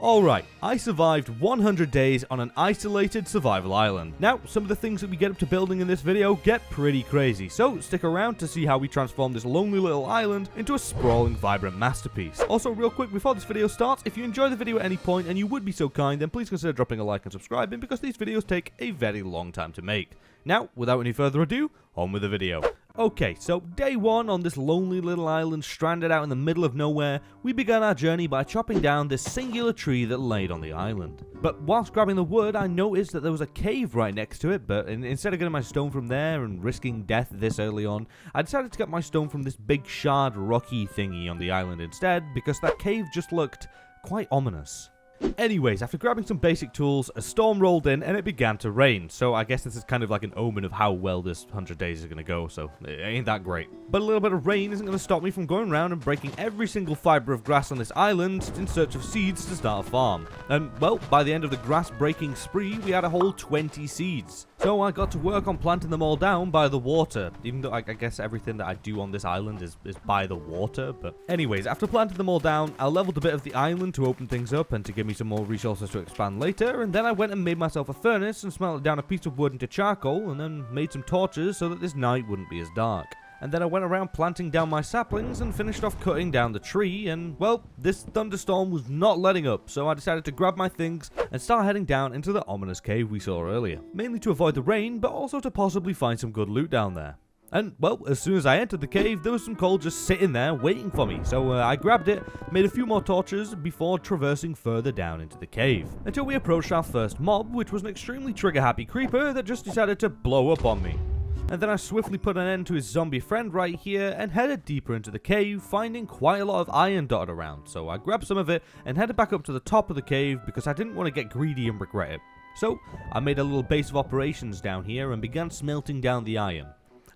Alright, I survived 100 days on an isolated survival island. Now, some of the things that we get up to building in this video get pretty crazy, so stick around to see how we transform this lonely little island into a sprawling, vibrant masterpiece. Also, real quick, before this video starts, if you enjoy the video at any point and you would be so kind, then please consider dropping a like and subscribing because these videos take a very long time to make. Now, without any further ado, on with the video. Okay, so day one on this lonely little island stranded out in the middle of nowhere, we began our journey by chopping down this singular tree that laid on the island. But whilst grabbing the wood, I noticed that there was a cave right next to it, but instead of getting my stone from there and risking death this early on, I decided to get my stone from this big shard rocky thingy on the island instead, because that cave just looked quite ominous. Anyways, after grabbing some basic tools, a storm rolled in and it began to rain, so I guess this is kind of like an omen of how well this 100 days is going to go, so it ain't that great. But a little bit of rain isn't going to stop me from going around and breaking every single fiber of grass on this island in search of seeds to start a farm. And, well, by the end of the grass breaking spree, we had a whole 20 seeds. So I got to work on planting them all down by the water, even though I guess everything that I do on this island is by the water. But anyways, after planting them all down, I leveled a bit of the island to open things up and to give me some more resources to expand later, and then I went and made myself a furnace and smelted down a piece of wood into charcoal and then made some torches so that this night wouldn't be as dark. And then I went around planting down my saplings and finished off cutting down the tree, and well, this thunderstorm was not letting up, so I decided to grab my things and start heading down into the ominous cave we saw earlier. Mainly to avoid the rain, but also to possibly find some good loot down there. And, well, as soon as I entered the cave, there was some coal just sitting there waiting for me, so I grabbed it, made a few more torches before traversing further down into the cave. Until we approached our first mob, which was an extremely trigger-happy creeper that just decided to blow up on me. And then I swiftly put an end to his zombie friend right here and headed deeper into the cave, finding quite a lot of iron dotted around, so I grabbed some of it and headed back up to the top of the cave because I didn't want to get greedy and regret it. So, I made a little base of operations down here and began smelting down the iron.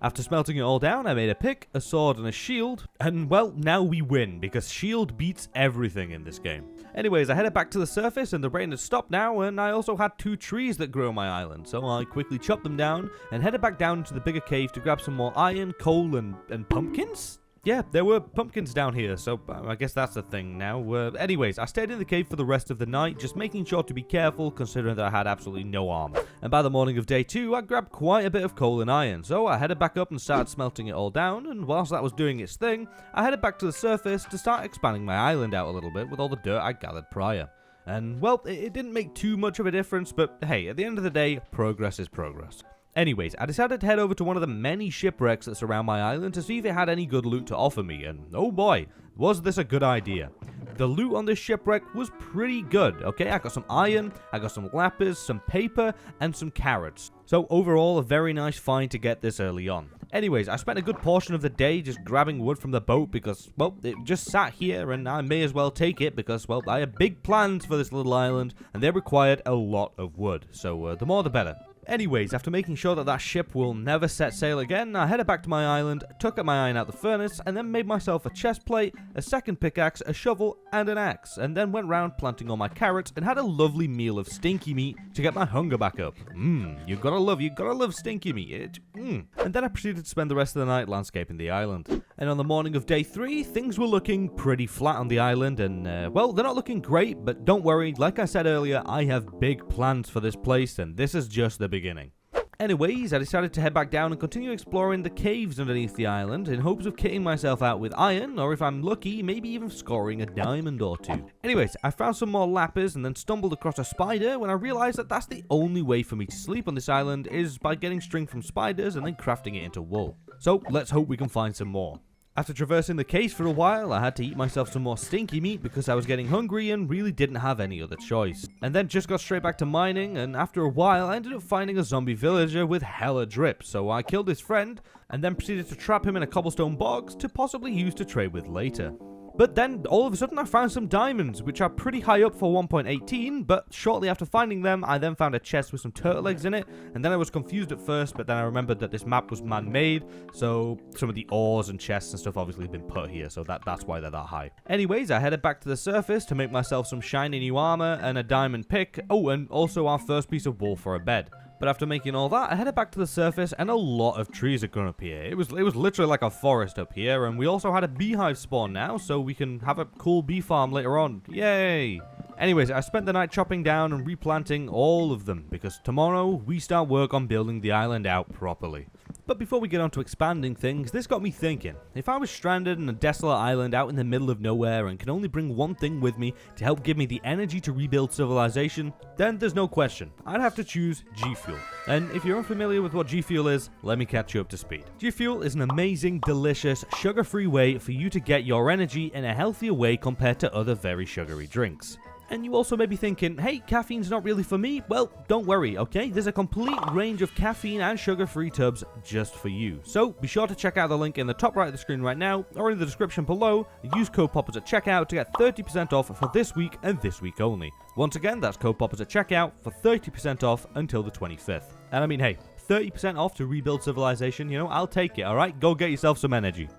After smelting it all down, I made a pick, a sword, and a shield, and well, now we win, because shield beats everything in this game. Anyways, I headed back to the surface, and the rain had stopped now, and I also had 2 trees that grew on my island, so I quickly chopped them down, and headed back down into the bigger cave to grab some more iron, coal, and pumpkins? Yeah, there were pumpkins down here, so I guess that's the thing now. Anyways, I stayed in the cave for the rest of the night, just making sure to be careful, considering that I had absolutely no armor. And by the morning of day 2, I grabbed quite a bit of coal and iron, so I headed back up and started smelting it all down, and whilst that was doing its thing, I headed back to the surface to start expanding my island out a little bit with all the dirt I gathered prior. And, well, it didn't make too much of a difference, but hey, at the end of the day, progress is progress. Anyways, I decided to head over to one of the many shipwrecks that surround my island to see if it had any good loot to offer me, and oh boy, was this a good idea. The loot on this shipwreck was pretty good, okay? I got some iron, I got some lapis, some paper, and some carrots. So overall, a very nice find to get this early on. Anyways, I spent a good portion of the day just grabbing wood from the boat because, well, it just sat here and I may as well take it because, well, I had big plans for this little island and they required a lot of wood. So the more the better. Anyways, after making sure that ship will never set sail again, I headed back to my island, took out my iron out the furnace, and then made myself a chest plate, a second pickaxe, a shovel, and an axe, and then went round planting all my carrots and had a lovely meal of stinky meat to get my hunger back up. You gotta love stinky meat. And then I proceeded to spend the rest of the night landscaping the island. And on the morning of day 3, things were looking pretty flat on the island, and well, they're not looking great, but don't worry, like I said earlier, I have big plans for this place, and this is just the beginning. Anyways, I decided to head back down and continue exploring the caves underneath the island in hopes of kitting myself out with iron, or if I'm lucky, maybe even scoring a diamond or 2. Anyways, I found some more lapis and then stumbled across a spider when I realized that that's the only way for me to sleep on this island is by getting string from spiders and then crafting it into wool. So let's hope we can find some more. After traversing the caves for a while, I had to eat myself some more stinky meat because I was getting hungry and really didn't have any other choice. And then just got straight back to mining, and after a while I ended up finding a zombie villager with hella drip, so I killed his friend and then proceeded to trap him in a cobblestone box to possibly use to trade with later. But then, all of a sudden, I found some diamonds, which are pretty high up for 1.18, but shortly after finding them, I then found a chest with some turtle eggs in it, and then I was confused at first, but then I remembered that this map was man-made, so some of the ores and chests and stuff obviously have been put here, so that's why they're that high. Anyways, I headed back to the surface to make myself some shiny new armor and a diamond pick, oh, and also our first piece of wool for a bed. But after making all that, I headed back to the surface and a lot of trees had grown up here. It was literally like a forest up here, and we also had a beehive spawn now, so we can have a cool bee farm later on. Yay! Anyways, I spent the night chopping down and replanting all of them, because tomorrow we start work on building the island out properly. But before we get on to expanding things, this got me thinking. If I was stranded on a desolate island out in the middle of nowhere and can only bring one thing with me to help give me the energy to rebuild civilization, then there's no question. I'd have to choose G Fuel. And if you're unfamiliar with what G Fuel is, let me catch you up to speed. G Fuel is an amazing, delicious, sugar-free way for you to get your energy in a healthier way compared to other very sugary drinks. And you also may be thinking, hey, caffeine's not really for me. Well, don't worry, okay? There's a complete range of caffeine and sugar-free tubs just for you. So be sure to check out the link in the top right of the screen right now, or in the description below. Use code POPPERS at checkout to get 30% off for this week and this week only. Once again, that's code POPPERS at checkout for 30% off until the 25th. And I mean, hey, 30% off to rebuild civilization, you know, I'll take it, alright? Go get yourself some energy.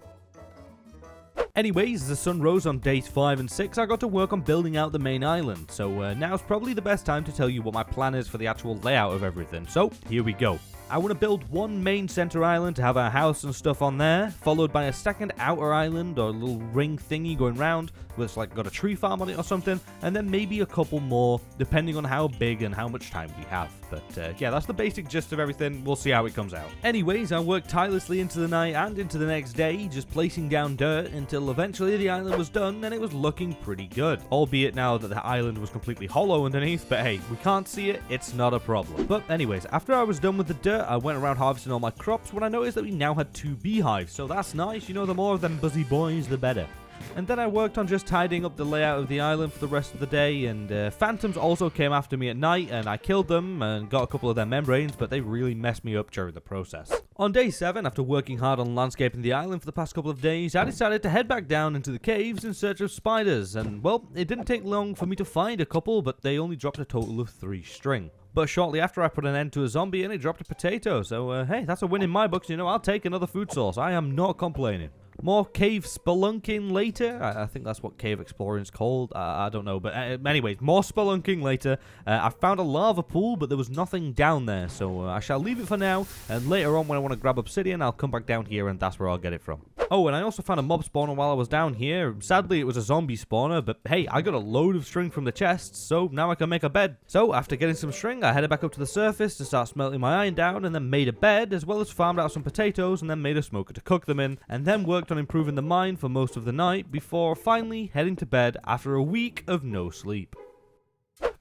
Anyways, as the sun rose on days 5 and 6, I got to work on building out the main island, so now's probably the best time to tell you what my plan is for the actual layout of everything, so here we go. I want to build one main center island to have our house and stuff on there, followed by a second outer island or a little ring thingy going round, with like got a tree farm on it or something, and then maybe a couple more, depending on how big and how much time we have. But yeah, that's the basic gist of everything. We'll see how it comes out. Anyways, I worked tirelessly into the night and into the next day, just placing down dirt until eventually the island was done and it was looking pretty good. Albeit now that the island was completely hollow underneath, but hey, we can't see it, it's not a problem. But anyways, after I was done with the dirt, I went around harvesting all my crops when I noticed that we now had 2 beehives, so that's nice, you know, the more of them buzzy boys, the better. And then I worked on just tidying up the layout of the island for the rest of the day, and phantoms also came after me at night, and I killed them and got a couple of their membranes, but they really messed me up during the process. On day 7, after working hard on landscaping the island for the past couple of days, I decided to head back down into the caves in search of spiders, and well, it didn't take long for me to find a couple, but they only dropped a total of 3 string. But shortly after, I put an end to a zombie and it dropped a potato, so hey, that's a win in my books, you know, I'll take another food source, I am not complaining. More cave spelunking later. I think that's what cave exploring is called. I don't know. But anyways, more spelunking later. I found a lava pool, but there was nothing down there. So I shall leave it for now. And later on, when I want to grab obsidian, I'll come back down here and that's where I'll get it from. Oh, and I also found a mob spawner while I was down here. Sadly, it was a zombie spawner. But hey, I got a load of string from the chests. So now I can make a bed. So after getting some string, I headed back up to the surface to start smelting my iron down. And then made a bed, as well as farmed out some potatoes. And then made a smoker to cook them in. And then worked on improving the mine for most of the night before finally heading to bed after a week of no sleep.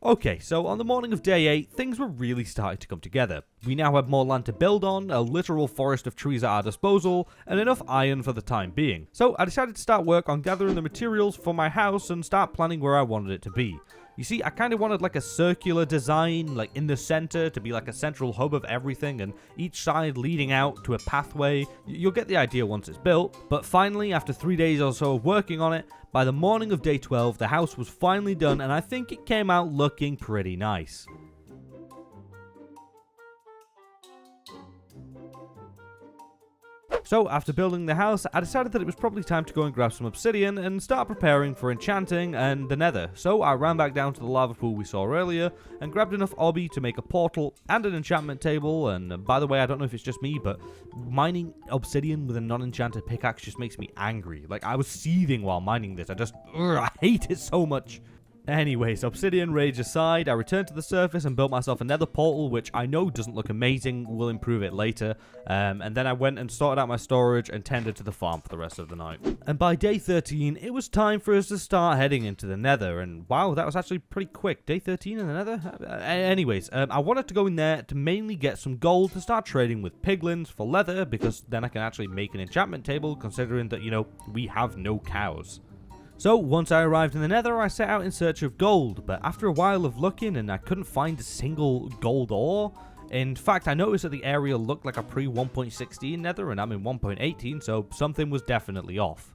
Okay, so on the morning of day 8, things were really starting to come together. We now had more land to build on, a literal forest of trees at our disposal, and enough iron for the time being. So I decided to start work on gathering the materials for my house and start planning where I wanted it to be. You see, I kind of wanted like a circular design, like in the center, to be like a central hub of everything, and each side leading out to a pathway. You'll get the idea once it's built. But finally, after 3 days or so of working on it, by the morning of day 12, the house was finally done, and I think it came out looking pretty nice. So, after building the house, I decided that it was probably time to go and grab some obsidian and start preparing for enchanting and the nether. So, I ran back down to the lava pool we saw earlier and grabbed enough obby to make a portal and an enchantment table. And by the way, I don't know if it's just me, but mining obsidian with a non-enchanted pickaxe just makes me angry. Like, I was seething while mining this. I hate it so much. Anyways, obsidian rage aside, I returned to the surface and built myself another portal, which I know doesn't look amazing, we'll improve it later, and then I went and sorted out my storage and tended to the farm for the rest of the night. And by day 13, it was time for us to start heading into the nether, and wow, that was actually pretty quick. Day 13 in the nether? Anyways, I wanted to go in there to mainly get some gold to start trading with piglins for leather, because then I can actually make an enchantment table, considering that, you know, we have no cows. So, once I arrived in the nether, I set out in search of gold, but after a while of looking and I couldn't find a single gold ore. In fact, I noticed that the area looked like a pre-1.16 nether and I'm in 1.18, so something was definitely off.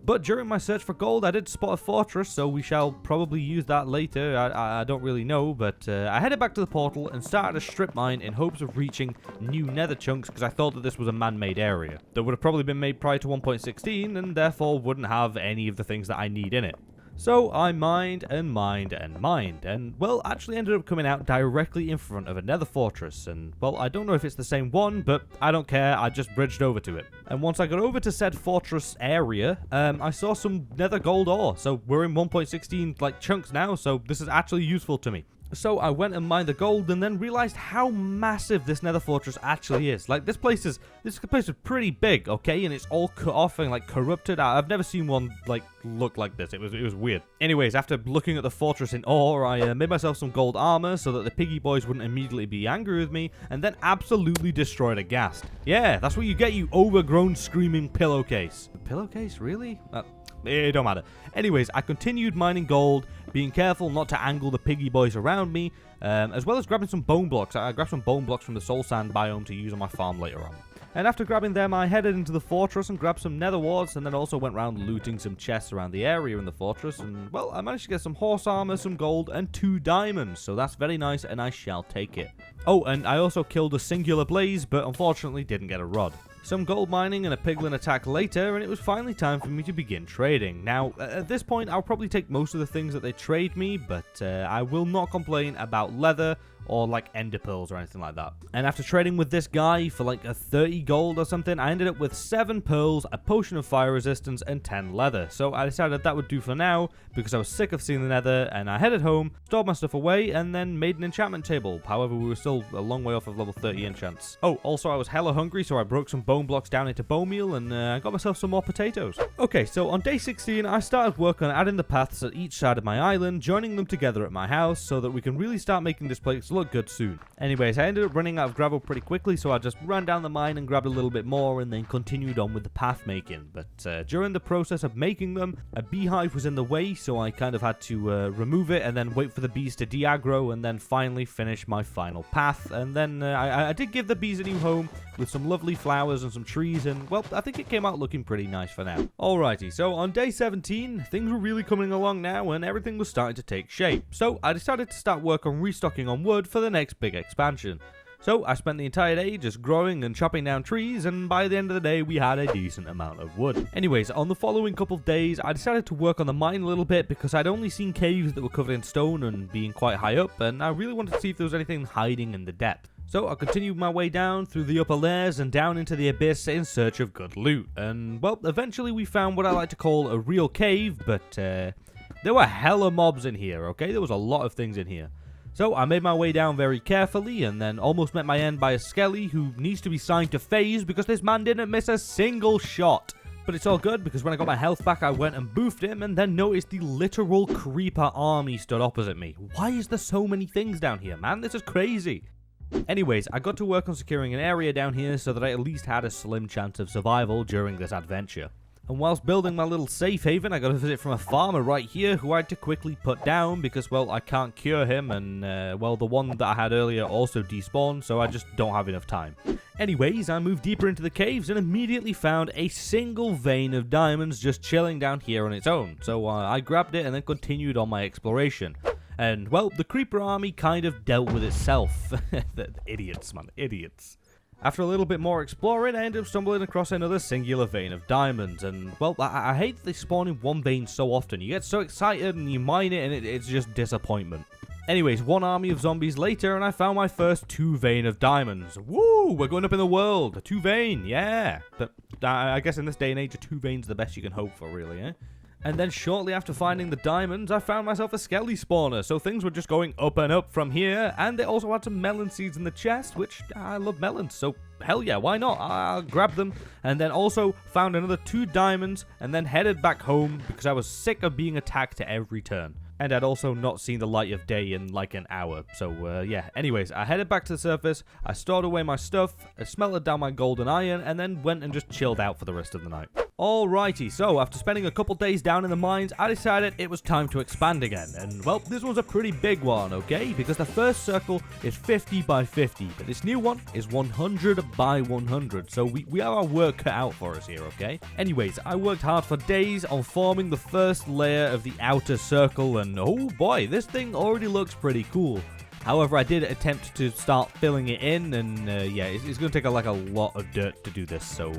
But during my search for gold, I did spot a fortress, so we shall probably use that later. I don't really know, but I headed back to the portal and started a strip mine in hopes of reaching new nether chunks, because I thought that this was a man-made area that would have probably been made prior to 1.16 and therefore wouldn't have any of the things that I need in it. So I mined and mined and mined, and well, actually ended up coming out directly in front of a nether fortress, and well, I don't know if it's the same one, but I don't care, I just bridged over to it. And once I got over to said fortress area, I saw some nether gold ore, so we're in 1.16 like chunks now, so this is actually useful to me. So I went and mined the gold and then realized how massive this nether fortress actually is. Like, this place is pretty big, okay? And it's all cut off and like corrupted. I've never seen one like look like this. It was weird. Anyways, after looking at the fortress in awe, I made myself some gold armor so that the piggy boys wouldn't immediately be angry with me, and then absolutely destroyed a ghast. Yeah, that's what you get, you overgrown screaming pillowcase. Pillowcase, really? It don't matter. Anyways, I continued mining gold, being careful not to angle the piggy boys around me, as well as grabbing some bone blocks. I grabbed some bone blocks from the soul sand biome to use on my farm later on. And after grabbing them, I headed into the fortress and grabbed some nether warts, and then also went around looting some chests around the area in the fortress, and well, I managed to get some horse armor, some gold, and 2 diamonds, so that's very nice, and I shall take it. Oh, and I also killed a singular blaze, but unfortunately didn't get a rod. Some gold mining and a piglin attack later, and it was finally time for me to begin trading. Now, at this point, I'll probably take most of the things that they trade me, but I will not complain about leather or like ender pearls or anything like that. And after trading with this guy for like a 30 gold or something, I ended up with 7 pearls, a potion of fire resistance, and 10 leather. So I decided that would do for now, because I was sick of seeing the nether, and I headed home, stored my stuff away, and then made an enchantment table. However, we were still a long way off of level 30 enchants. Oh, also I was hella hungry, so I broke some bone blocks down into bone meal, and I got myself some more potatoes. Okay, so on day 16, I started work on adding the paths at each side of my island, joining them together at my house, so that we can really start making this place look good soon. Anyways, I ended up running out of gravel pretty quickly, so I just ran down the mine and grabbed a little bit more, and then continued on with the path making. But during the process of making them, a beehive was in the way, so I kind of had to remove it, and then wait for the bees to de-aggro, and then finally finish my final path. And then I did give the bees a new home, with some lovely flowers and some trees, and well, I think it came out looking pretty nice for now. Alrighty, so on day 17, things were really coming along now, and everything was starting to take shape. So I decided to start work on restocking on wood for the next big expansion. So I spent the entire day just growing and chopping down trees, and by the end of the day we had a decent amount of wood. Anyways, on the following couple of days I decided to work on the mine a little bit, because I'd only seen caves that were covered in stone and being quite high up, and I really wanted to see if there was anything hiding in the depth. So I continued my way down through the upper layers and down into the abyss in search of good loot. And well, eventually we found what I like to call a real cave, but there were hella mobs in here, okay? There was a lot of things in here. So I made my way down very carefully, and then almost met my end by a skelly who needs to be signed to FaZe because this man didn't miss a single shot. But it's all good, because when I got my health back I went and boofed him, and then noticed the literal creeper army stood opposite me. Why is there so many things down here, man? This is crazy. Anyways, I got to work on securing an area down here so that I at least had a slim chance of survival during this adventure. And whilst building my little safe haven, I got a visit from a farmer right here who I had to quickly put down because, well, I can't cure him, and, well, the one that I had earlier also despawned, so I just don't have enough time. Anyways, I moved deeper into the caves and immediately found a single vein of diamonds just chilling down here on its own, so I grabbed it and then continued on my exploration. And, well, the creeper army kind of dealt with itself. The idiots, man, idiots. After a little bit more exploring, I ended up stumbling across another singular vein of diamonds, and, well, I hate that they spawn in one vein so often. You get so excited and you mine it, and it's just disappointment. Anyways, one army of zombies later, and I found my first 2 vein of diamonds. Woo! We're going up in the world. A 2 vein, yeah. But I guess in this day and age, a 2 vein's the best you can hope for, really, eh? And then shortly after finding the diamonds, I found myself a skelly spawner, so things were just going up and up from here, and they also had some melon seeds in the chest, which I love melons, so hell yeah, why not? I'll grab them, and then also found another 2 diamonds, and then headed back home because I was sick of being attacked at every turn. And I'd also not seen the light of day in like an hour, so yeah. Anyways, I headed back to the surface, I stored away my stuff, I smelted down my gold and iron, and then went and just chilled out for the rest of the night. Alrighty, so after spending a couple days down in the mines, I decided it was time to expand again. And, well, this one's a pretty big one, okay? Because the first circle is 50 by 50, but this new one is 100 by 100. So we have our work cut out for us here, okay? Anyways, I worked hard for days on forming the first layer of the outer circle, and oh boy, this thing already looks pretty cool. However, I did attempt to start filling it in, and yeah, it's going to take like a lot of dirt to do this, so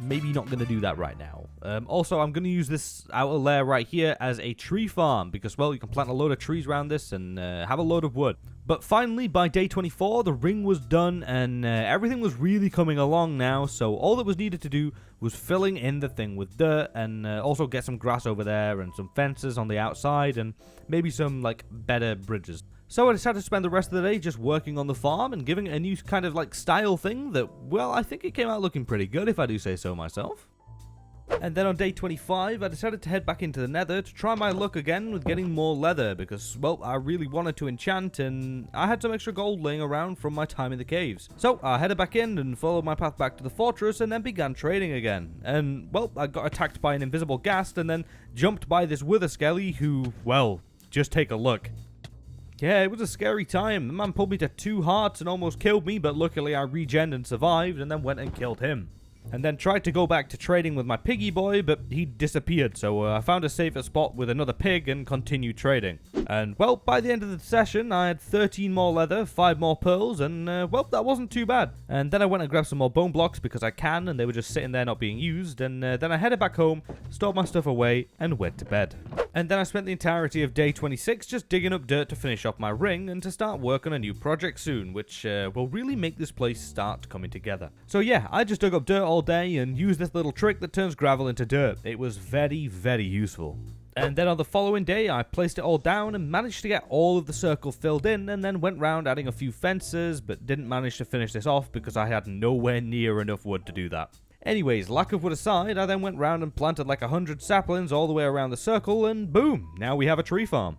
maybe not going to do that right now. Also, I'm going to use this outer layer right here as a tree farm because, well, you can plant a load of trees around this and have a load of wood. But finally, by day 24, the ring was done and everything was really coming along now. So all that was needed to do was filling in the thing with dirt and also get some grass over there and some fences on the outside and maybe some, like, better bridges. So I decided to spend the rest of the day just working on the farm and giving it a new kind of, like, style thing that, well, I think it came out looking pretty good if I do say so myself. And then on day 25, I decided to head back into the nether to try my luck again with getting more leather because, well, I really wanted to enchant and I had some extra gold laying around from my time in the caves. So I headed back in and followed my path back to the fortress and then began trading again. And, well, I got attacked by an invisible ghast and then jumped by this wither skelly who, well, just take a look. Yeah, it was a scary time. The man pulled me to 2 hearts and almost killed me, but luckily I regened and survived and then went and killed him. And then tried to go back to trading with my piggy boy, but he disappeared, so I found a safer spot with another pig and continued trading. And, well, by the end of the session, I had 13 more leather, 5 more pearls, and, well, that wasn't too bad. And then I went and grabbed some more bone blocks because I can, and they were just sitting there not being used, and then I headed back home, stored my stuff away, and went to bed. And then I spent the entirety of day 26 just digging up dirt to finish off my ring and to start work on a new project soon, which will really make this place start coming together. So yeah, I just dug up dirt all day and used this little trick that turns gravel into dirt. It was very, very useful. And then on the following day, I placed it all down and managed to get all of the circle filled in and then went round adding a few fences, but didn't manage to finish this off because I had nowhere near enough wood to do that. Anyways, lack of wood aside, I then went round and planted like 100 saplings all the way around the circle and boom, now we have a tree farm.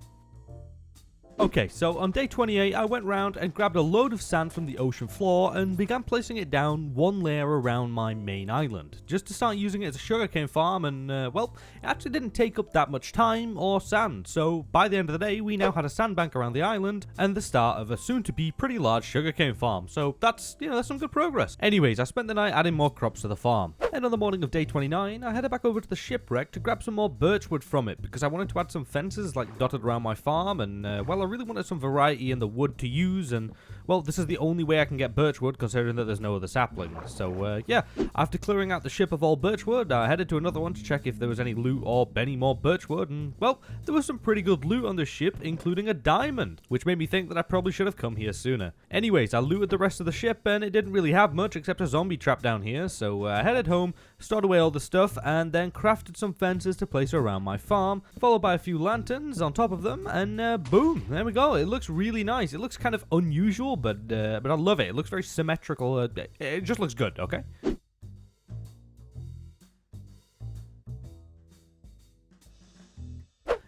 Okay, so on day 28, I went round and grabbed a load of sand from the ocean floor and began placing it down 1 layer around my main island, just to start using it as a sugarcane farm and, well, it actually didn't take up that much time or sand, so by the end of the day, we now had a sandbank around the island and the start of a soon-to-be pretty large sugarcane farm, so that's, that's some good progress. Anyways, I spent the night adding more crops to the farm, and on the morning of day 29, I headed back over to the shipwreck to grab some more birchwood from it, because I wanted to add some fences, like, dotted around my farm, and, well, I really wanted some variety in the wood to use, and, well, this is the only way I can get birchwood considering that there's no other saplings. So, yeah, after clearing out the ship of all birchwood, I headed to another one to check if there was any loot or any more birchwood, and, well, there was some pretty good loot on this ship, including a diamond, which made me think that I probably should have come here sooner. Anyways, I looted the rest of the ship, and it didn't really have much except a zombie trap down here, so I headed home, stored away all the stuff, and then crafted some fences to place around my farm, followed by a few lanterns on top of them, and boom, there we go. It looks really nice. It looks kind of unusual, but I love it. It looks very symmetrical. It just looks good, okay?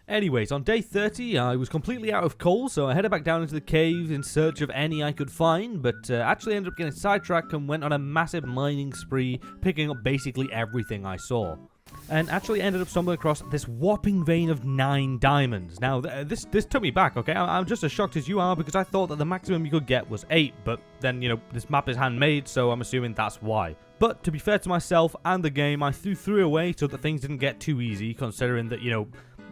Anyways, on day 30, I was completely out of coal, so I headed back down into the cave in search of any I could find, but actually ended up getting sidetracked and went on a massive mining spree, picking up basically everything I saw. And actually ended up stumbling across this whopping vein of 9 diamonds. Now, this took me back, okay? I'm just as shocked as you are because I thought that the maximum you could get was 8, but then, this map is handmade, so I'm assuming that's why. But to be fair to myself and the game, I threw 3 away so that things didn't get too easy, considering that,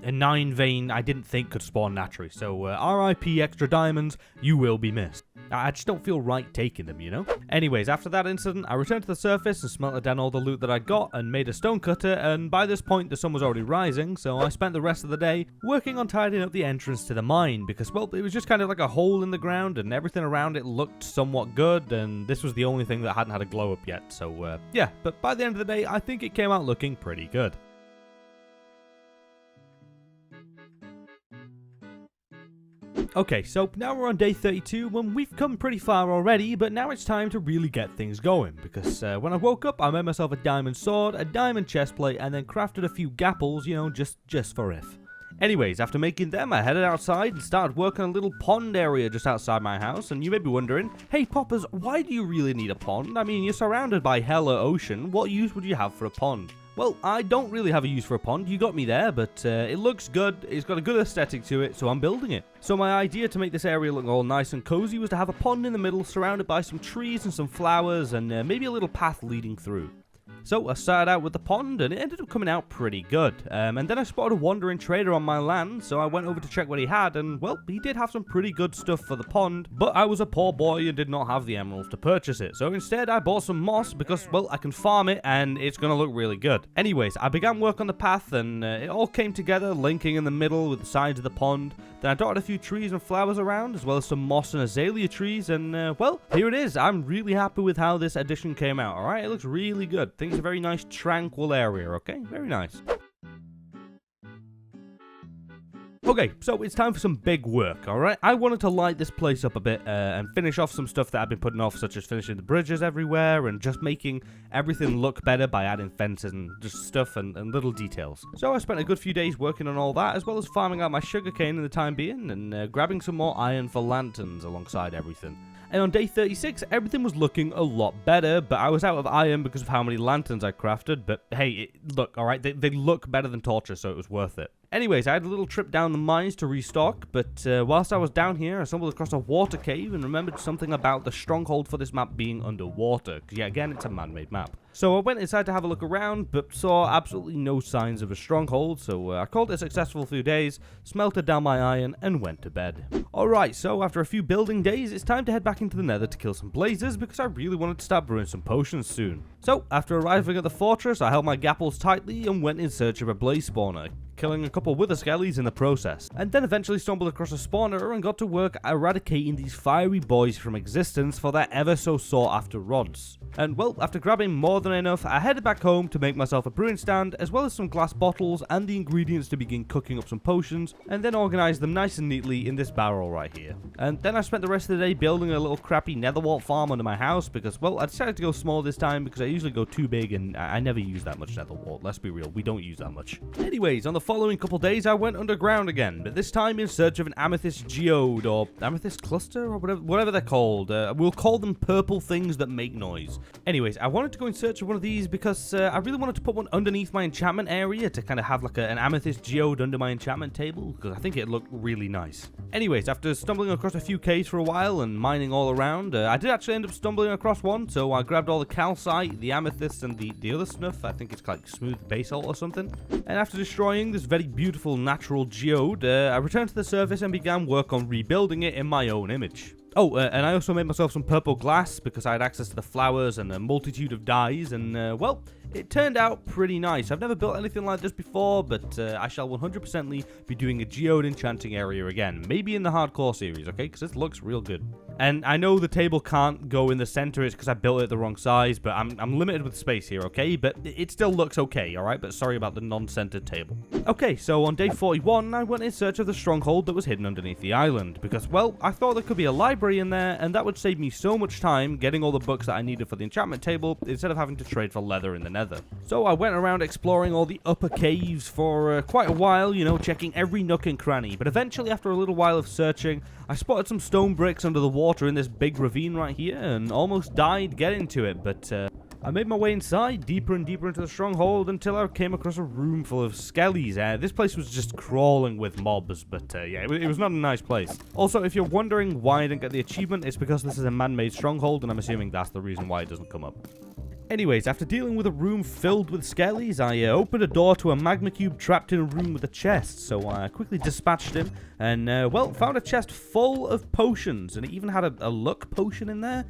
a 9 vein I didn't think could spawn naturally. So, RIP extra diamonds, you will be missed. I just don't feel right taking them, Anyways, after that incident, I returned to the surface and smelted down all the loot that I got and made a stone cutter, and by this point the sun was already rising, so I spent the rest of the day working on tidying up the entrance to the mine, because, well, it was just kind of like a hole in the ground and everything around it looked somewhat good, and this was the only thing that hadn't had a glow up yet, so, yeah, but by the end of the day, I think it came out looking pretty good. Okay, so now we're on day 32, and we've come pretty far already, but now it's time to really get things going, because when I woke up, I made myself a diamond sword, a diamond chestplate, and then crafted a few gapples, just for if. Anyways, after making them, I headed outside and started working on a little pond area just outside my house, and you may be wondering, hey Poppers, why do you really need a pond? I mean, you're surrounded by hella ocean, what use would you have for a pond? Well, I don't really have a use for a pond, you got me there, but it looks good, it's got a good aesthetic to it, so I'm building it. So my idea to make this area look all nice and cozy was to have a pond in the middle surrounded by some trees and some flowers and maybe a little path leading through. So I started out with the pond, and it ended up coming out pretty good. And then I spotted a wandering trader on my land, so I went over to check what he had, and well, he did have some pretty good stuff for the pond, but I was a poor boy and did not have the emeralds to purchase it. So instead I bought some moss because, well, I can farm it and it's gonna look really good. Anyways, I began work on the path, and it all came together, linking in the middle with the sides of the pond. Then I dotted a few trees and flowers around, as well as some moss and azalea trees, and well, here it is. I'm really happy with how this addition came out, alright? It looks really good. I think it's a very nice, tranquil area, okay? Very nice. Okay, so it's time for some big work, alright? I wanted to light this place up a bit and finish off some stuff that I've been putting off, such as finishing the bridges everywhere and just making everything look better by adding fences and just stuff and little details. So I spent a good few days working on all that, as well as farming out my sugarcane in the time being and grabbing some more iron for lanterns alongside everything. And on day 36, everything was looking a lot better, but I was out of iron because of how many lanterns I crafted. But hey, look, alright, they look better than torches, so it was worth it. Anyways, I had a little trip down the mines to restock, but whilst I was down here, I stumbled across a water cave and remembered something about the stronghold for this map being underwater, because yeah, again, it's a man-made map. So I went inside to have a look around, but saw absolutely no signs of a stronghold, so I called it a successful few days, smelted down my iron, and went to bed. Alright, so after a few building days, it's time to head back into the nether to kill some blazers, because I really wanted to start brewing some potions soon. So, after arriving at the fortress, I held my gapples tightly and went in search of a blaze spawner, killing a couple wither skellies in the process, and then eventually stumbled across a spawner and got to work eradicating these fiery boys from existence for their ever so sought after rods. And well, after grabbing more than enough, I headed back home to make myself a brewing stand, as well as some glass bottles and the ingredients to begin cooking up some potions, and then organize them nice and neatly in this barrel right here. And then I spent the rest of the day building a little crappy netherwart farm under my house, because well, I decided to go small this time because I usually go too big and I never use that much netherwart. Let's be real, we don't use that much. Anyways, on the following couple days I went underground again, but this time in search of an amethyst geode or amethyst cluster or whatever they're called. We'll call them purple things that make noise. Anyways, I wanted to go in search of one of these because I really wanted to put one underneath my enchantment area to kind of have like an amethyst geode under my enchantment table, because I think it'd look really nice. Anyways, after stumbling across a few caves for a while and mining all around, I did actually end up stumbling across one, so I grabbed all the calcite, the amethyst, and the other stuff. I think it's like smooth basalt or something. And after destroying this very beautiful natural geode, I returned to the surface and began work on rebuilding it in my own image. Oh, and I also made myself some purple glass because I had access to the flowers and a multitude of dyes, and well, it turned out pretty nice. I've never built anything like this before, but I shall 100%ly be doing a geode enchanting area again, maybe in the hardcore series, okay, because this looks real good. And I know the table can't go in the center, it's because I built it the wrong size, but I'm limited with space here, okay? But it still looks okay, alright? But sorry about the non-centered table. Okay, so on day 41, I went in search of the stronghold that was hidden underneath the island, because, well, I thought there could be a library in there, and that would save me so much time getting all the books that I needed for the enchantment table, instead of having to trade for leather in the nether. So I went around exploring all the upper caves for quite a while, you know, checking every nook and cranny, but eventually, after a little while of searching, I spotted some stone bricks under the water in this big ravine right here, and almost died getting to it, but I made my way inside, deeper and deeper into the stronghold, until I came across a room full of skellies. This place was just crawling with mobs, but yeah, it was not a nice place. Also, if you're wondering why I didn't get the achievement, it's because this is a man-made stronghold, and I'm assuming that's the reason why it doesn't come up. Anyways, after dealing with a room filled with skellies, I opened a door to a magma cube trapped in a room with a chest, so I quickly dispatched him, and well, found a chest full of potions, and it even had a luck potion in there.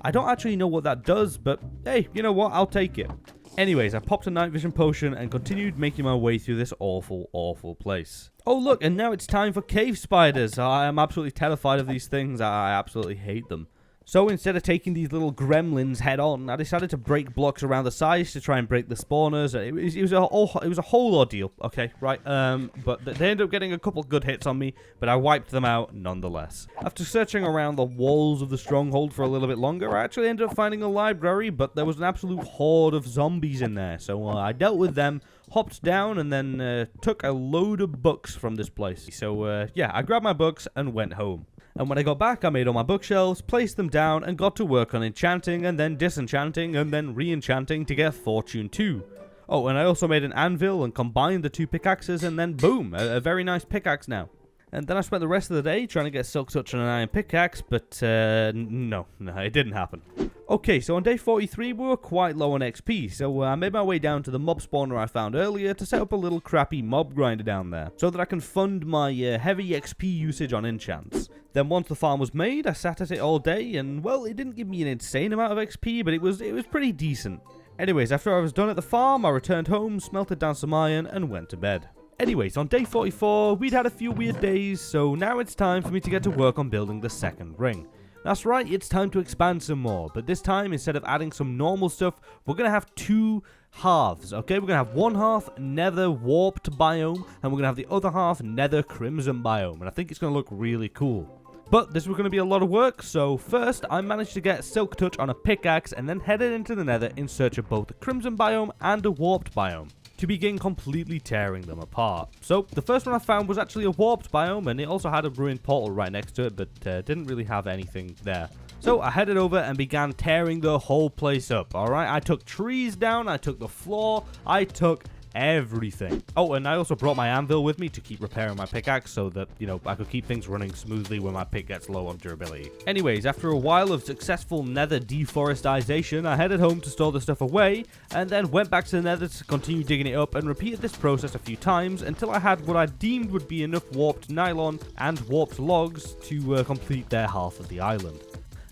I don't actually know what that does, but hey, you know what, I'll take it. Anyways, I popped a night vision potion and continued making my way through this awful, awful place. Oh look, and now it's time for cave spiders. I am absolutely terrified of these things. I absolutely hate them. So instead of taking these little gremlins head on, I decided to break blocks around the sides to try and break the spawners. It was a whole ordeal, okay, right? But they ended up getting a couple good hits on me, but I wiped them out nonetheless. After searching around the walls of the stronghold for a little bit longer, I actually ended up finding a library, but there was an absolute horde of zombies in there. So I dealt with them, hopped down, and then took a load of books from this place. So yeah, I grabbed my books and went home. And when I got back, I made all my bookshelves, placed them down, and got to work on enchanting, and then disenchanting, and then re-enchanting to get Fortune 2. Oh, and I also made an anvil and combined the two pickaxes, and then boom, a very nice pickaxe now. And then I spent the rest of the day trying to get Silk Touch on an iron pickaxe, but no, it didn't happen. Okay, so on day 43 we were quite low on XP, so I made my way down to the mob spawner I found earlier to set up a little crappy mob grinder down there, so that I can fund my heavy XP usage on enchants. Then once the farm was made, I sat at it all day, and well, it didn't give me an insane amount of XP, but it was pretty decent. Anyways, after I was done at the farm, I returned home, smelted down some iron, and went to bed. Anyways, on day 44, we'd had a few weird days, so now it's time for me to get to work on building the second ring. That's right, it's time to expand some more, but this time, instead of adding some normal stuff, we're going to have two halves, okay? We're going to have one half Nether Warped biome, and we're going to have the other half Nether Crimson biome, and I think it's going to look really cool. But this was going to be a lot of work, so first I managed to get Silk Touch on a pickaxe and then headed into the Nether in search of both the Crimson biome and a Warped biome, to begin completely tearing them apart. So the first one I found was actually a Warped biome, and it also had a ruined portal right next to it, but didn't really have anything there. So I headed over and began tearing the whole place up, alright? I took trees down, I took the floor, I took everything. Oh, and I also brought my anvil with me to keep repairing my pickaxe so that, you know, I could keep things running smoothly when my pick gets low on durability. Anyways, after a while of successful nether deforestation, I headed home to store the stuff away, and then went back to the nether to continue digging it up and repeated this process a few times until I had what I deemed would be enough warped nylon and warped logs to complete their half of the island.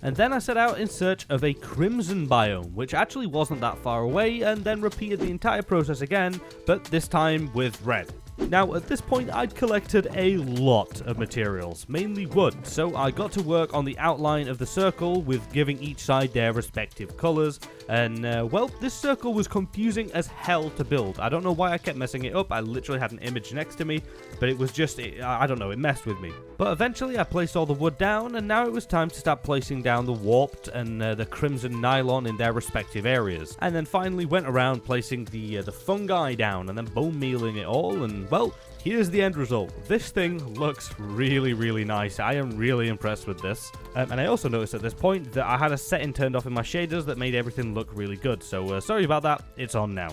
And then I set out in search of a Crimson biome, which actually wasn't that far away, and then repeated the entire process again, but this time with red. Now, at this point, I'd collected a lot of materials, mainly wood, so I got to work on the outline of the circle with giving each side their respective colours, and, well, this circle was confusing as hell to build. I don't know why I kept messing it up. I literally had an image next to me, but it was just, I don't know, it messed with me. But eventually I placed all the wood down, and now it was time to start placing down the warped and the crimson nylon in their respective areas. And then finally went around placing the fungi down, and then bone mealing it all, and well, here's the end result. This thing looks really, really nice. I am really impressed with this. And I also noticed at this point that I had a setting turned off in my shaders that made everything look really good. So sorry about that. It's on now.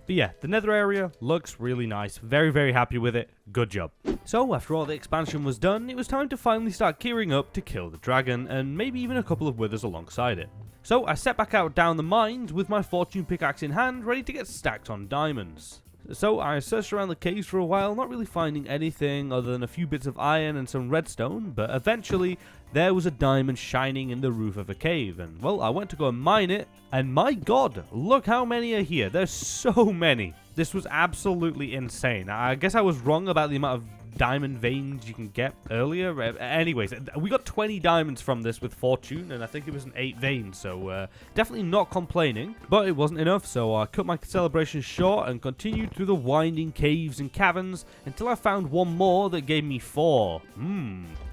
But yeah, the nether area looks really nice. Very, very happy with it. Good job. So after all the expansion was done, it was time to finally start gearing up to kill the dragon, and maybe even a couple of withers alongside it. So I set back out down the mines with my fortune pickaxe in hand, ready to get stacked on diamonds. So I searched around the caves for a while, not really finding anything other than a few bits of iron and some redstone, but eventually there was a diamond shining in the roof of a cave, and well, I went to go and mine it, and my god, look how many are here. There's so many. This was absolutely insane. I guess I was wrong about the amount of diamond veins you can get earlier. Anyways, we got 20 diamonds from this with fortune, and I think it was an 8 veins, so definitely not complaining. But it wasn't enough, so I cut my celebration short and continued through the winding caves and caverns until I found one more that gave me 4.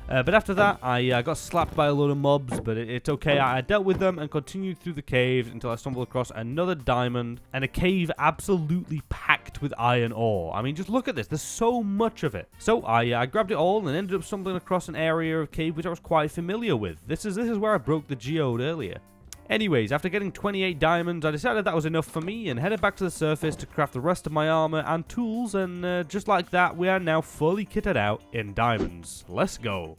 But after that, I got slapped by a load of mobs, but it's okay. I dealt with them and continued through the caves until I stumbled across another diamond and a cave absolutely packed with iron ore. I mean, just look at this. There's so much of it. So I grabbed it all and ended up stumbling across an area of cave which I was quite familiar with. This is where I broke the geode earlier. Anyways, after getting 28 diamonds, I decided that was enough for me and headed back to the surface to craft the rest of my armor and tools, and just like that, we are now fully kitted out in diamonds. Let's go.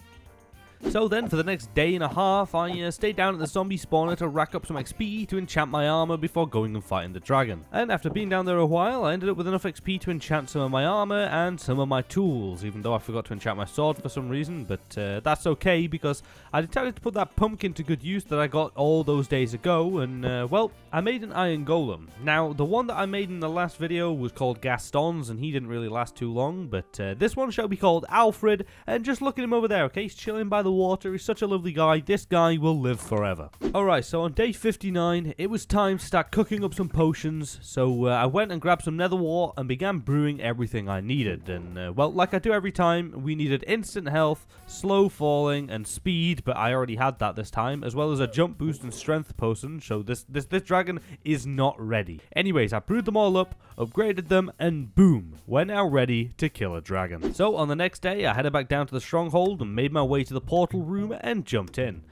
So then, for the next day and a half, I stayed down at the zombie spawner to rack up some XP to enchant my armor before going and fighting the dragon. And after being down there a while, I ended up with enough XP to enchant some of my armor and some of my tools, even though I forgot to enchant my sword for some reason, but that's okay because I decided to put that pumpkin to good use that I got all those days ago, and well, I made an iron golem. Now, the one that I made in the last video was called Gaston's, and he didn't really last too long, but this one shall be called Alfred, and just look at him over there, okay? He's chilling by the water. He's such a lovely guy. This guy will live forever. Alright, so on day 59, it was time to start cooking up some potions, so I went and grabbed some nether wart and began brewing everything I needed, and well, like I do every time, we needed instant health, slow falling, and speed, but I already had that this time, as well as a jump boost and strength potion, so this dragon is not ready. Anyways, I brewed them all up, upgraded them, and boom, we're now ready to kill a dragon. So on the next day, I headed back down to the stronghold and made my way to the portal room and jumped in.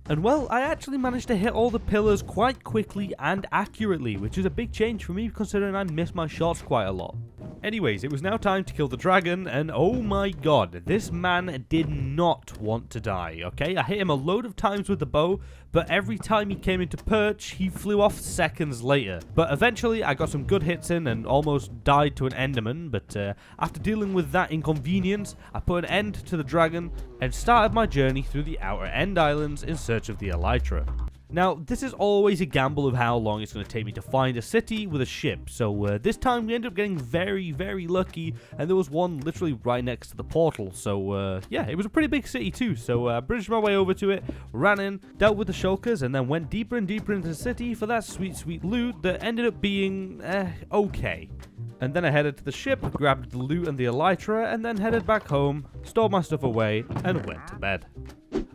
And well, I actually managed to hit all the pillars quite quickly and accurately, which is a big change for me considering I miss my shots quite a lot. Anyways, it was now time to kill the dragon, and oh my god, this man did not want to die, okay? I hit him a load of times with the bow, but every time he came into perch, he flew off seconds later. But eventually, I got some good hits in and almost died to an enderman, but after dealing with that inconvenience, I put an end to the dragon and started my journey through the outer end islands in search of the elytra. Now, this is always a gamble of how long it's going to take me to find a city with a ship, so this time we ended up getting very, very lucky, and there was one literally right next to the portal, so yeah, it was a pretty big city too, so I bridged my way over to it, ran in, dealt with the shulkers, and then went deeper and deeper into the city for that sweet, sweet loot that ended up being, okay. And then I headed to the ship, grabbed the loot and the elytra, and then headed back home, stored my stuff away, and went to bed.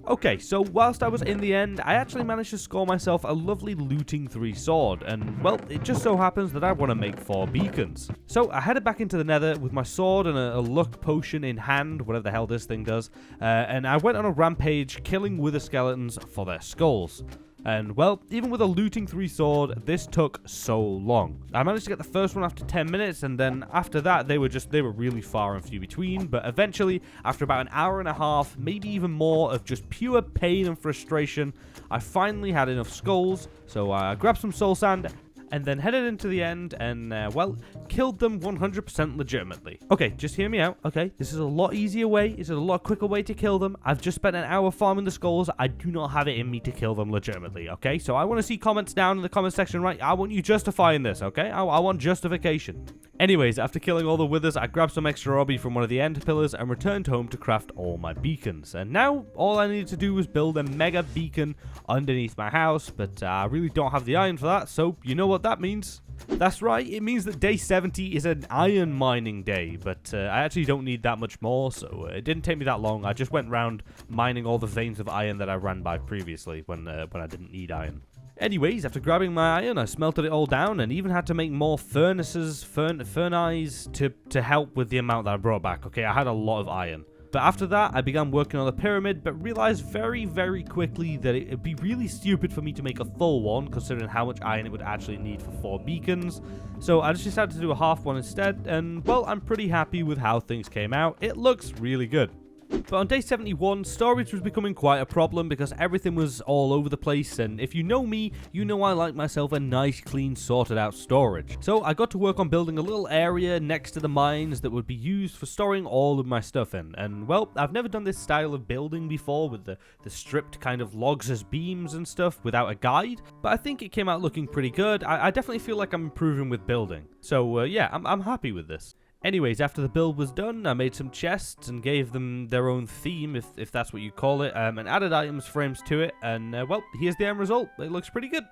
Okay, so whilst I was in the end, I actually managed to score myself a lovely looting 3 sword, and well, it just so happens that I want to make 4 beacons. So I headed back into the nether with my sword and a luck potion in hand, whatever the hell this thing does, and I went on a rampage killing wither skeletons for their skulls. And, well, even with a looting 3 sword, this took so long. I managed to get the first one after 10 minutes, and then after that, they were really far and few between. But eventually, after about an hour and a half, maybe even more, of just pure pain and frustration, I finally had enough skulls. So I grabbed some soul sand, and then headed into the end and, well, killed them 100% legitimately. Okay, just hear me out, okay? This is a lot easier way. This is a lot quicker way to kill them. I've just spent an hour farming the skulls. I do not have it in me to kill them legitimately, okay? So I want to see comments down in the comment section, right? I want you justifying this, okay? I want justification. Anyways, after killing all the withers, I grabbed some extra obby from one of the end pillars and returned home to craft all my beacons. And now, all I needed to do was build a mega beacon underneath my house, but I really don't have the iron for that, so you know what that means. That's right, it means that day 70 is an iron mining day, but I actually don't need that much more, so it didn't take me that long. I just went round mining all the veins of iron that I ran by previously when I didn't need iron. Anyways, after grabbing my iron, I smelted it all down and even had to make more furnaces, furnaces to help with the amount that I brought back. Okay, I had a lot of iron. But after that, I began working on the pyramid, but realized very, very quickly that it'd be really stupid for me to make a full one, considering how much iron it would actually need for 4 beacons. So I just decided to do a half one instead, and well, I'm pretty happy with how things came out. It looks really good. But on day 71, storage was becoming quite a problem because everything was all over the place, and if you know me, you know I like myself a nice, clean, sorted out storage. So I got to work on building a little area next to the mines that would be used for storing all of my stuff in. And well, I've never done this style of building before with the stripped kind of logs as beams and stuff without a guide, but I think it came out looking pretty good. I definitely feel like I'm improving with building. So yeah, I'm happy with this. Anyways, after the build was done, I made some chests and gave them their own theme, if that's what you call it, and added items frames to it, and well, here's the end result. It looks pretty good.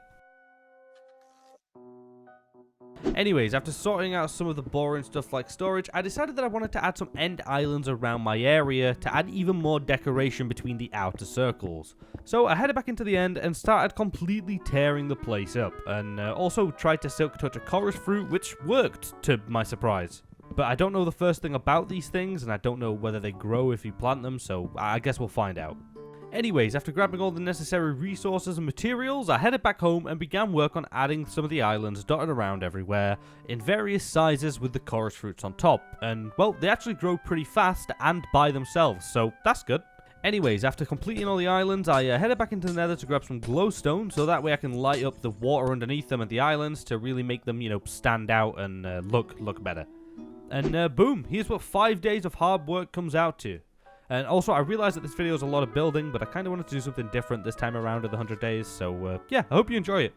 Anyways, after sorting out some of the boring stuff like storage, I decided that I wanted to add some end islands around my area to add even more decoration between the outer circles. So I headed back into the end and started completely tearing the place up, and also tried to silk touch a chorus fruit, which worked, to my surprise. But I don't know the first thing about these things, and I don't know whether they grow if you plant them, so I guess we'll find out. Anyways, after grabbing all the necessary resources and materials, I headed back home and began work on adding some of the islands dotted around everywhere, in various sizes with the chorus fruits on top, and well, they actually grow pretty fast and by themselves, so that's good. Anyways, after completing all the islands, I headed back into the nether to grab some glowstone, so that way I can light up the water underneath them and the islands to really make them, you know, stand out and look better. And boom, here's what 5 days of hard work comes out to. And also, I realized that this video is a lot of building, but I kind of wanted to do something different this time around with the 100 days, so yeah, I hope you enjoy it.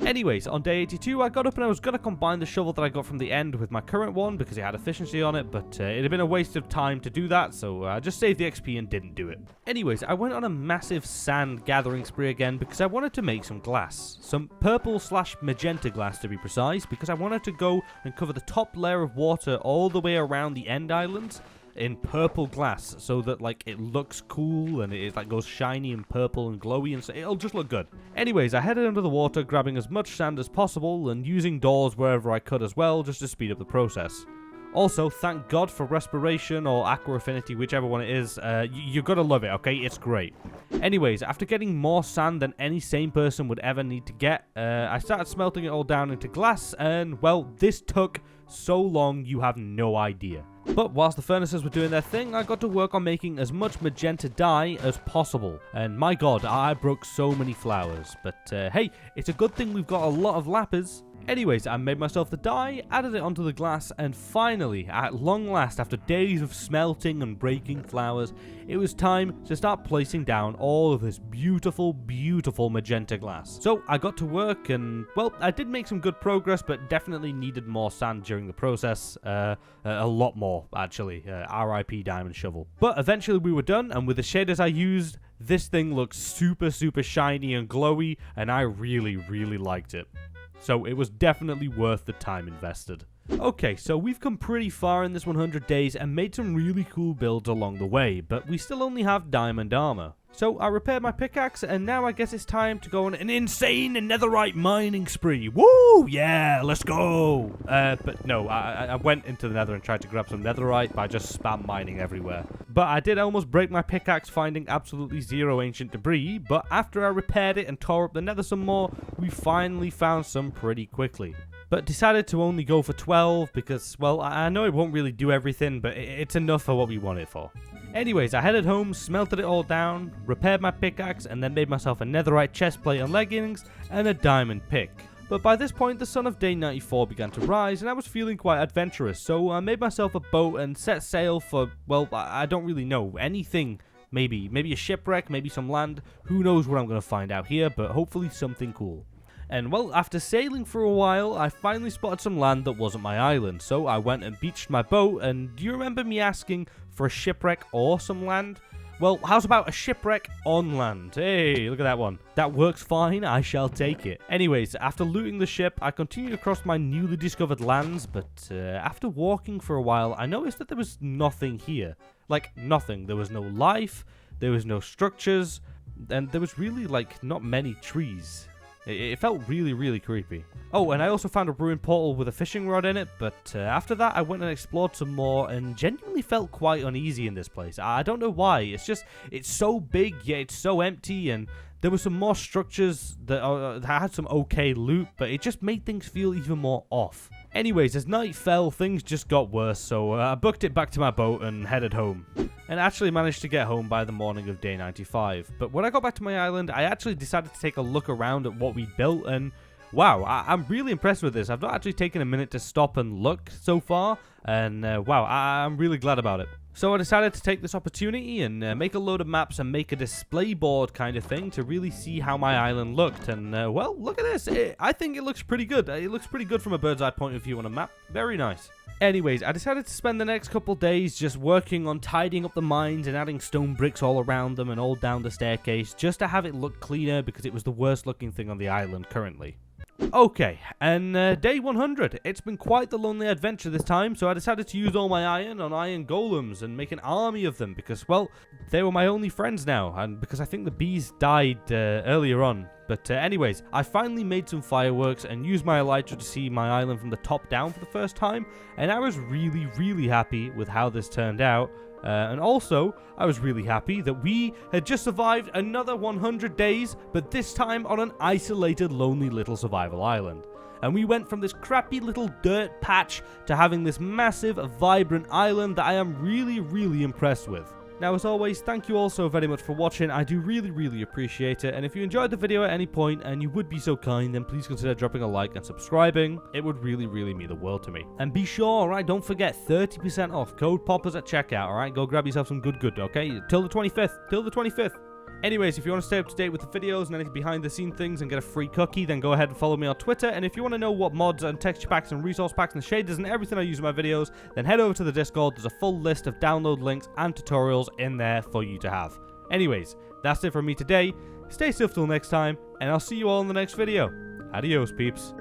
Anyways, on day 82, I got up and I was going to combine the shovel that I got from the end with my current one because it had efficiency on it, but it had been a waste of time to do that, so I just saved the XP and didn't do it. Anyways, I went on a massive sand gathering spree again because I wanted to make some glass. Some purple/magenta glass to be precise, because I wanted to go and cover the top layer of water all the way around the end islands in purple glass so that like it looks cool and it like goes shiny and purple and glowy, and so it'll just look good. Anyways, I headed under the water grabbing as much sand as possible and using doors wherever I could as well just to speed up the process. Also, thank God for Respiration or Aqua Affinity, whichever one it is. You're gonna love it, okay? It's great. Anyways, after getting more sand than any sane person would ever need to get, I started smelting it all down into glass, and, well, this took so long you have no idea. But whilst the furnaces were doing their thing, I got to work on making as much magenta dye as possible. And my god, I broke so many flowers. But hey, it's a good thing we've got a lot of lapis. Anyways, I made myself the dye, added it onto the glass, and finally, at long last, after days of smelting and breaking flowers, it was time to start placing down all of this beautiful, beautiful magenta glass. So I got to work and, well, I did make some good progress, but definitely needed more sand during the process. A lot more, actually. RIP Diamond Shovel. But eventually we were done, and with the shaders I used, this thing looks super, super shiny and glowy, and I really, really liked it. So it was definitely worth the time invested. Okay, so we've come pretty far in this 100 days and made some really cool builds along the way, but we still only have diamond armor. So I repaired my pickaxe, and now I guess it's time to go on an insane netherite mining spree. Woo! Yeah, let's go! But no, I went into the nether and tried to grab some netherite by just spam mining everywhere. But I did almost break my pickaxe finding absolutely zero ancient debris, but after I repaired it and tore up the nether some more, we finally found some pretty quickly. But decided to only go for 12 because, well, I know it won't really do everything, but it's enough for what we want it for. Anyways, I headed home, smelted it all down, repaired my pickaxe, and then made myself a netherite chestplate and leggings, and a diamond pick. But by this point, the sun of day 94 began to rise, and I was feeling quite adventurous, so I made myself a boat and set sail for, well, I don't really know, anything. Maybe a shipwreck, maybe some land. Who knows what I'm going to find out here, but hopefully something cool. And well, after sailing for a while, I finally spotted some land that wasn't my island, so I went and beached my boat, and do you remember me asking for a shipwreck or some land? Well, how's about a shipwreck on land? Hey, look at that one. That works fine, I shall take it. Anyways, after looting the ship, I continued across my newly discovered lands, but after walking for a while, I noticed that there was nothing here. Like, nothing. There was no life, there was no structures, and there was really, like, not many trees. It felt really, really creepy. Oh, and I also found a ruined portal with a fishing rod in it, but after that I went and explored some more and genuinely felt quite uneasy in this place. I don't know why, it's so big, yet it's so empty, and there were some more structures that had some okay loot, but it just made things feel even more off. Anyways, as night fell, things just got worse, so I booked it back to my boat and headed home. And actually managed to get home by the morning of day 95. But when I got back to my island, I actually decided to take a look around at what we built, and wow, I'm really impressed with this. I've not actually taken a minute to stop and look so far, and wow, I'm really glad about it. So I decided to take this opportunity and make a load of maps and make a display board kind of thing to really see how my island looked. And well, look at this. I think it looks pretty good. It looks pretty good from a bird's eye point of view on a map. Very nice. Anyways, I decided to spend the next couple days just working on tidying up the mines and adding stone bricks all around them and all down the staircase just to have it look cleaner because it was the worst looking thing on the island currently. Okay, and day 100. It's been quite the lonely adventure this time, so I decided to use all my iron on iron golems and make an army of them because, well, they were my only friends now, and because I think the bees died earlier on. But anyways, I finally made some fireworks and used my elytra to see my island from the top down for the first time, and I was really, really happy with how this turned out. And also, I was really happy that we had just survived another 100 days, but this time on an isolated, lonely little survival island. And we went from this crappy little dirt patch to having this massive, vibrant island that I am really, really impressed with. Now, as always, thank you all so very much for watching. I do really, really appreciate it. And if you enjoyed the video at any point and you would be so kind, then please consider dropping a like and subscribing. It would really, really mean the world to me. And be sure, alright, don't forget 30% off. Code Poppers at checkout, alright? Go grab yourself some good, okay? Till the 25th. Anyways, if you want to stay up to date with the videos and any behind the scene things and get a free cookie, then go ahead and follow me on Twitter. And if you want to know what mods and texture packs and resource packs and shaders and everything I use in my videos, then head over to the Discord. There's a full list of download links and tutorials in there for you to have. Anyways, that's it from me today. Stay safe till next time, and I'll see you all in the next video. Adios, peeps.